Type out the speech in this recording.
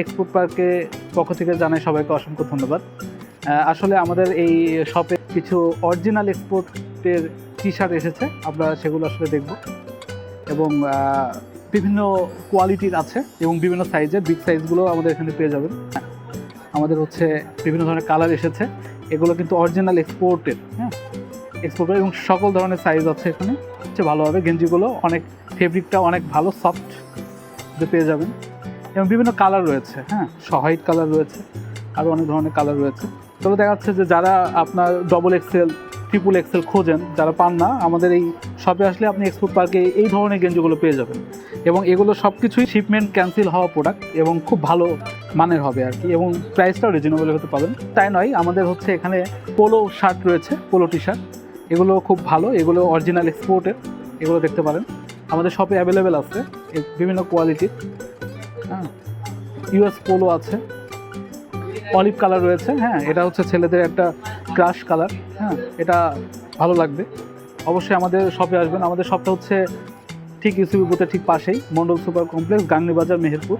Export পার্কে পক্ষ থেকে জানাই সবাইকে অসংখ্য ধন্যবাদ। আসলে আমাদের এই শপে কিছু অরিজিনাল এক্সপোর্টের টি শার্ট এসেছে, আমরা সেগুলো আসলে দেখব এবং বিভিন্ন কোয়ালিটির আছে এবং বিভিন্ন সাইজের, বিগ সাইজগুলো আমাদের এখানে পেয়ে যাবেন। আমাদের হচ্ছে বিভিন্ন ধরনের কালার এসেছে, এগুলো কিন্তু অরিজিনাল এক্সপোর্টের, হ্যাঁ এক্সপোর্টের, এবং সকল ধরনের সাইজ আছে এখানে। হচ্ছে ভালো হবে, গেঞ্জিগুলো অনেক, ফেব্রিকটা অনেক ভালো, সফট পেয়ে যাবেন এবং বিভিন্ন কালার রয়েছে, হ্যাঁ হোয়াইট কালার রয়েছে, আরও অনেক ধরনের কালার রয়েছে। তবে দেখা যাচ্ছে যে যারা আপনার ডবল এক্সেল, ট্রিপল এক্সেল খোঁজেন, যারা পান না, আমাদের এই শপে আসলে আপনি এক্সপোর্ট পার্কে এই ধরনের গেঞ্জিগুলো পেয়ে যাবেন এবং এগুলো সব কিছুই শিপমেন্ট ক্যান্সেল হওয়া প্রোডাক্ট এবং খুব ভালো মানের হবে আর কি, এবং প্রাইসটাও রিজনেবল হতে পাবেন। তাই নয়, আমাদের হচ্ছে এখানে পোলো শার্ট রয়েছে, পোলো টি শার্ট, এগুলো খুব ভালো, এগুলো অরিজিনাল এক্সপোর্টের, এগুলো দেখতে পারেন আমাদের শপে অ্যাভেলেবেল আছে বিভিন্ন কোয়ালিটির। হ্যাঁ, ইউএস পোলো আছে, অলিভ কালার রয়েছে, হ্যাঁ এটা হচ্ছে ছেলেদের একটা ক্রাশ কালার, হ্যাঁ এটা ভালো লাগবে। অবশ্যই আমাদের শপে আসবেন। আমাদের শপটা হচ্ছে ঠিক ইউসিবি বুথের ঠিক পাশেই, মন্ডল সুপার কমপ্লেক্স, গাংনী বাজার, মেহেরপুর।